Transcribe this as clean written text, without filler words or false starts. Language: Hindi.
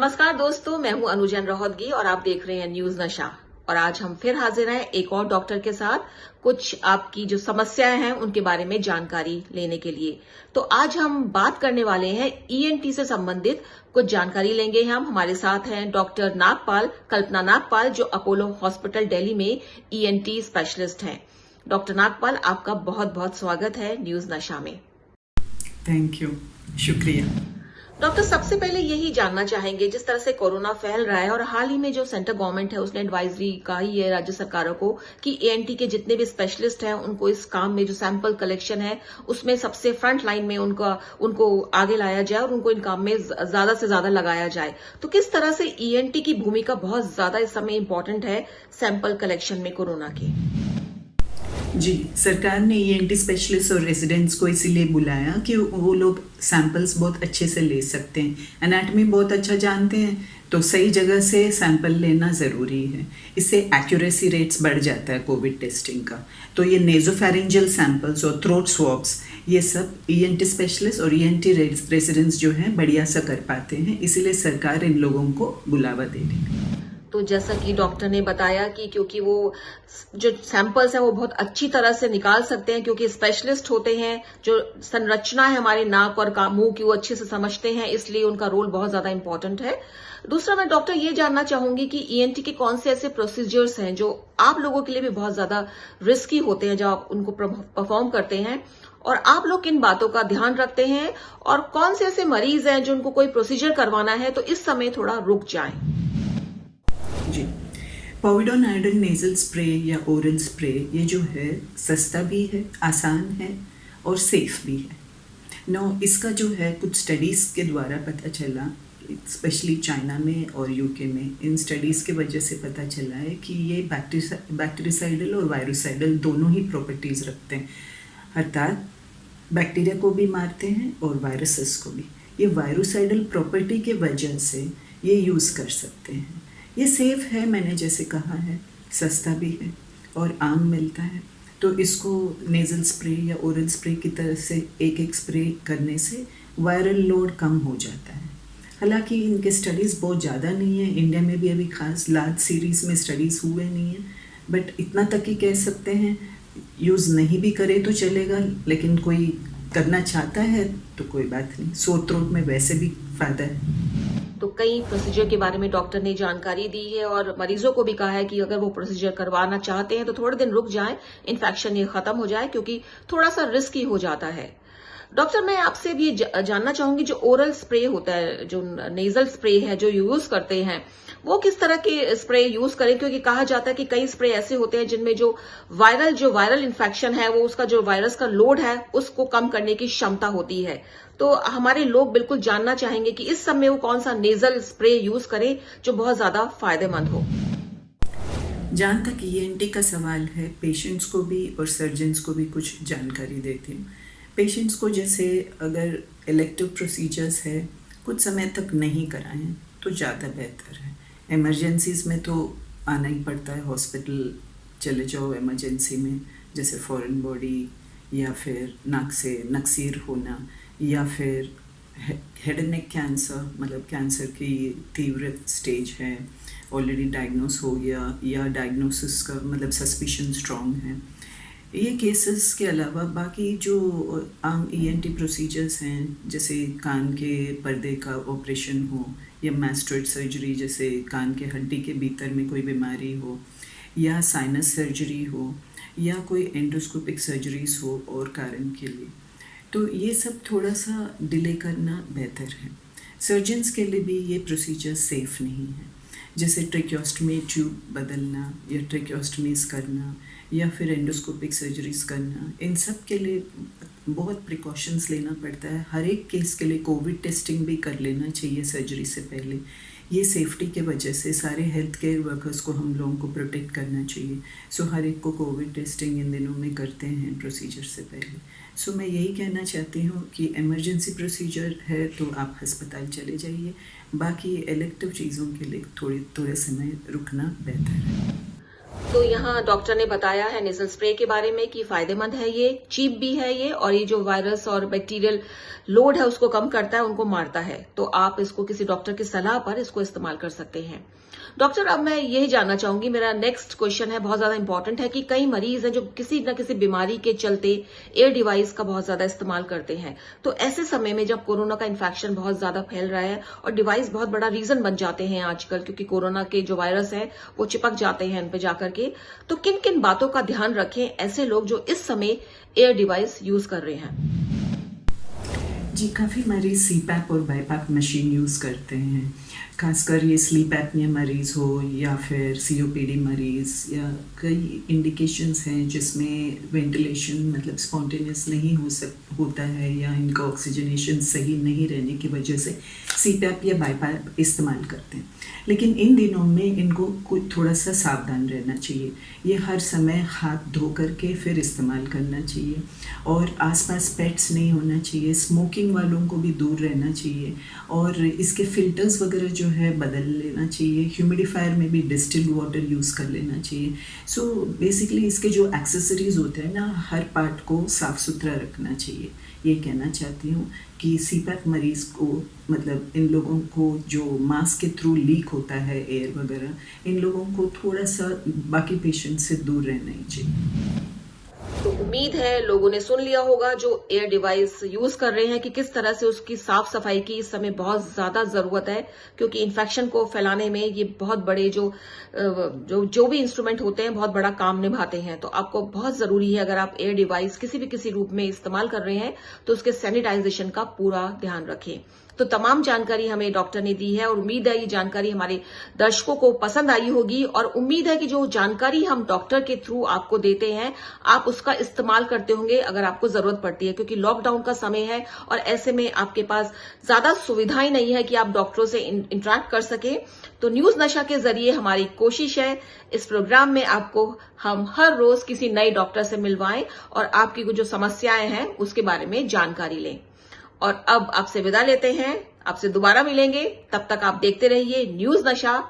नमस्कार दोस्तों, मैं हूं अनुजन रोहतगी और आप देख रहे हैं न्यूज नशा। और आज हम फिर हाजिर हैं एक और डॉक्टर के साथ कुछ आपकी जो समस्याएं हैं उनके बारे में जानकारी लेने के लिए। तो आज हम बात करने वाले हैं ईएनटी से संबंधित कुछ जानकारी लेंगे। हम हमारे साथ हैं डॉक्टर नागपाल, कल्पना नागपाल, जो अपोलो हॉस्पिटल दिल्ली में ईएनटी स्पेशलिस्ट हैं। डॉक्टर नागपाल, आपका बहुत बहुत स्वागत है न्यूज नशा में। थैंक यू, शुक्रिया। डॉक्टर, सबसे पहले यही जानना चाहेंगे, जिस तरह से कोरोना फैल रहा है और हाल ही में जो सेंट्रल गवर्नमेंट है उसने एडवाइजरी कही है राज्य सरकारों को कि एएनटी के जितने भी स्पेशलिस्ट हैं उनको इस काम में जो सैंपल कलेक्शन है उसमें सबसे फ्रंट लाइन में उनको आगे लाया जाए और उनको इन काम में ज्यादा से ज्यादा लगाया जाए। तो किस तरह से ईएनटी की भूमिका बहुत ज्यादा इस समय इंपॉर्टेंट है सैंपल कलेक्शन में कोरोना के? जी, सरकार ने ईएनटी स्पेशलिस्ट और रेजिडेंट्स को इसीलिए बुलाया कि वो लोग सैंपल्स बहुत अच्छे से ले सकते हैं, एनाटमी बहुत अच्छा जानते हैं, तो सही जगह से सैंपल लेना ज़रूरी है। इससे एक्यूरेसी रेट्स बढ़ जाता है कोविड टेस्टिंग का। तो ये नेजोफेरिंजियल सैंपल्स और थ्रोट स्वॉब्स, ये सब ईएनटी स्पेशलिस्ट और ईएनटी रेजिडेंट्स जो हैं बढ़िया सा कर पाते हैं, इसीलिए सरकार इन लोगों को बुलावा दे रही है। तो जैसा कि डॉक्टर ने बताया कि क्योंकि वो जो सैंपल्स हैं वो बहुत अच्छी तरह से निकाल सकते हैं, क्योंकि स्पेशलिस्ट होते हैं, जो संरचना है हमारे नाक और मुंह की वो अच्छे से समझते हैं, इसलिए उनका रोल बहुत ज्यादा इंपॉर्टेंट है। दूसरा, मैं डॉक्टर ये जानना चाहूंगी कि ईएनटी के कौन से ऐसे प्रोसीजर्स हैं जो आप लोगों के लिए भी बहुत ज्यादा रिस्की होते हैं जब आप उनको परफॉर्म करते हैं, और आप लोग किन बातों का ध्यान रखते हैं, और कौन से ऐसे मरीज हैं जो उनको कोई प्रोसीजर करवाना है तो इस समय थोड़ा रुक जाएं? जी, पोविडोन नेजल स्प्रे या ओरल स्प्रे ये जो है सस्ता भी है, आसान है और सेफ भी है। इसका जो है कुछ स्टडीज़ के द्वारा पता चला, स्पेशली चाइना में और यूके में, इन स्टडीज़ के वजह से पता चला है कि ये बैक्टीरिसाइडल और वायरोसाइडल दोनों ही प्रॉपर्टीज़ रखते हैं, अर्थात बैक्टीरिया को भी मारते हैं और वायरसेस को भी। ये वायरोसाइडल प्रॉपर्टी के वजह से ये यूज़ कर सकते हैं। ये सेफ़ है, मैंने जैसे कहा है, सस्ता भी है और आम मिलता है। तो इसको नेज़ल स्प्रे या ओरल स्प्रे की तरह से एक स्प्रे करने से वायरल लोड कम हो जाता है। हालांकि इनके स्टडीज़ बहुत ज़्यादा नहीं है, इंडिया में भी अभी खास लार्ज सीरीज़ में स्टडीज़ हुए नहीं हैं, बट इतना तक ही कह सकते हैं यूज़ नहीं भी करे तो चलेगा, लेकिन कोई करना चाहता है तो कोई बात नहीं, सोर थ्रोट में वैसे भी फ़ायदा है। तो कई प्रोसीजर के बारे में डॉक्टर ने जानकारी दी है और मरीजों को भी कहा है कि अगर वो प्रोसीजर करवाना चाहते हैं तो थोड़े दिन रुक जाएं, इन्फेक्शन ये खत्म हो जाए, क्योंकि थोड़ा सा रिस्की हो जाता है। डॉक्टर, मैं आपसे भी जानना चाहूंगी, जो ओरल स्प्रे होता है, जो नेजल स्प्रे है जो यूज करते हैं, वो किस तरह के स्प्रे यूज करें? क्योंकि कहा जाता है कि कई स्प्रे ऐसे होते हैं जिनमें जो वायरल इन्फेक्शन है, वो उसका जो वायरस का लोड है उसको कम करने की क्षमता होती है। तो हमारे लोग बिल्कुल जानना चाहेंगे कि इस समय वो कौन सा नेजल स्प्रे यूज करें जो बहुत ज्यादा फायदेमंद हो। जहाँ तक ईएनटी का सवाल है, पेशेंट्स को भी और सर्जन्स को भी कुछ जानकारी देती हूँ। पेशेंट्स को जैसे अगर इलेक्टिव प्रोसीजर्स है कुछ समय तक नहीं कराएं तो ज़्यादा बेहतर है। इमरजेंसीज़ में तो आना ही पड़ता है, हॉस्पिटल चले जाओ इमरजेंसी में, जैसे फॉरेन बॉडी या फिर नाक से नक्सीर होना, या फिर हेड एंड नेक कैंसर, मतलब कैंसर की तीव्र स्टेज है, ऑलरेडी डायग्नोस हो गया, या डायग्नोसिस का मतलब सस्पिशन स्ट्रॉन्ग है। ये केसेस के अलावा बाकी जो आम ईएनटी प्रोसीजर्स हैं, जैसे कान के पर्दे का ऑपरेशन हो, या मास्टोइड सर्जरी, जैसे कान के हड्डी के भीतर में कोई बीमारी हो, या साइनस सर्जरी हो, या कोई एंडोस्कोपिक सर्जरीज हो और कारण के लिए, तो ये सब थोड़ा सा डिले करना बेहतर है। सर्जन्स के लिए भी ये प्रोसीजर सेफ़ नहीं है, जैसे ट्रेक्योस्टमी ट्यूब बदलना या ट्रेक्योस्टमीज करना या फिर एंडोस्कोपिक सर्जरीज करना, इन सब के लिए बहुत प्रिकॉशंस लेना पड़ता है। हर एक केस के लिए कोविड टेस्टिंग भी कर लेना चाहिए सर्जरी से पहले। ये सेफ्टी के वजह से सारे हेल्थ केयर वर्कर्स को हम लोगों को प्रोटेक्ट करना चाहिए। सो हर एक को कोविड टेस्टिंग इन दिनों में करते हैं प्रोसीजर से पहले। सो मैं यही कहना चाहती हूँ कि इमरजेंसी प्रोसीजर है तो आप अस्पताल चले जाइए, बाकी इलेक्टिव चीज़ों के लिए थोड़े समय रुकना बेहतर है। तो यहाँ डॉक्टर ने बताया है नेजल स्प्रे के बारे में कि फायदेमंद है, ये चीप भी है ये, और ये जो वायरस और बैक्टीरियल लोड है उसको कम करता है, उनको मारता है। तो आप इसको किसी डॉक्टर की सलाह पर इसको इस्तेमाल कर सकते हैं। डॉक्टर, अब मैं यही जानना चाहूंगी, मेरा नेक्स्ट क्वेश्चन है, बहुत ज्यादा इंपॉर्टेंट है, कि कई मरीज हैं जो किसी न किसी बीमारी के चलते एयर डिवाइस का बहुत ज्यादा इस्तेमाल करते हैं। तो ऐसे समय में जब कोरोना का इन्फेक्शन बहुत ज्यादा फैल रहा है और डिवाइस बहुत बड़ा रीजन बन जाते हैं आजकल, क्योंकि कोरोना के जो वायरस है वो चिपक जाते हैं इन पे जाकर के, तो किन किन बातों का ध्यान रखें ऐसे लोग जो इस समय एयर डिवाइस यूज कर रहे हैं? जी, काफ़ी मरीज सीपैप और बाईपैप मशीन यूज़ करते हैं। खासकर ये स्लीप एपनिया मरीज़ हो या फिर सीओपीडी मरीज़, या कई इंडिकेशंस हैं जिसमें वेंटिलेशन मतलब स्पॉन्टेनियस नहीं होता है, या इनका ऑक्सीजनेशन सही नहीं रहने की वजह से सीपैप या बाईपैप इस्तेमाल करते हैं। लेकिन इन दिनों में इनको कुछ थोड़ा सा सावधान रहना चाहिए। ये हर समय हाथ धो करके फिर इस्तेमाल करना चाहिए, और आसपास पेट्स नहीं होना चाहिए। स्मोकिंग वालों को भी दूर रहना चाहिए, और इसके फिल्टर्स वगैरह जो है बदल लेना चाहिए। ह्यूमिडिफायर में भी डिस्टिल्ड वाटर यूज़ कर लेना चाहिए। सो बेसिकली इसके जो एक्सेसरीज होते हैं ना, हर पार्ट को साफ़ सुथरा रखना चाहिए। ये कहना चाहती हूँ कि सीपैप मरीज़ को मतलब इन लोगों को जो मास्क के थ्रू लीक होता है एयर वगैरह, इन लोगों को थोड़ा सा बाकी पेशेंट से दूर रहना ही चाहिए। तो उम्मीद है लोगों ने सुन लिया होगा जो एयर डिवाइस यूज कर रहे हैं कि किस तरह से उसकी साफ सफाई की इस समय बहुत ज्यादा जरूरत है, क्योंकि इन्फेक्शन को फैलाने में ये बहुत बड़े जो भी इंस्ट्रूमेंट होते हैं बहुत बड़ा काम निभाते हैं। तो आपको बहुत जरूरी है, अगर आप एयर डिवाइस किसी रूप में इस्तेमाल कर रहे हैं तो उसके सैनिटाइजेशन का पूरा ध्यान रखें। तो तमाम जानकारी हमें डॉक्टर ने दी है, और उम्मीद है ये जानकारी हमारे दर्शकों को पसंद आई होगी, और उम्मीद है कि जो जानकारी हम डॉक्टर के थ्रू आपको देते हैं आप उसका इस्तेमाल करते होंगे अगर आपको जरूरत पड़ती है, क्योंकि लॉकडाउन का समय है और ऐसे में आपके पास ज्यादा सुविधाएं नहीं है कि आप डॉक्टरों से इंटरेक्ट कर सके। तो न्यूज नशा के जरिए हमारी कोशिश है इस प्रोग्राम में आपको हम हर रोज किसी नए डॉक्टर से मिलवाएं और आपकी जो समस्याएं हैं उसके बारे में जानकारी लें। और अब आपसे विदा लेते हैं, आपसे दोबारा मिलेंगे, तब तक आप देखते रहिए न्यूज नशा।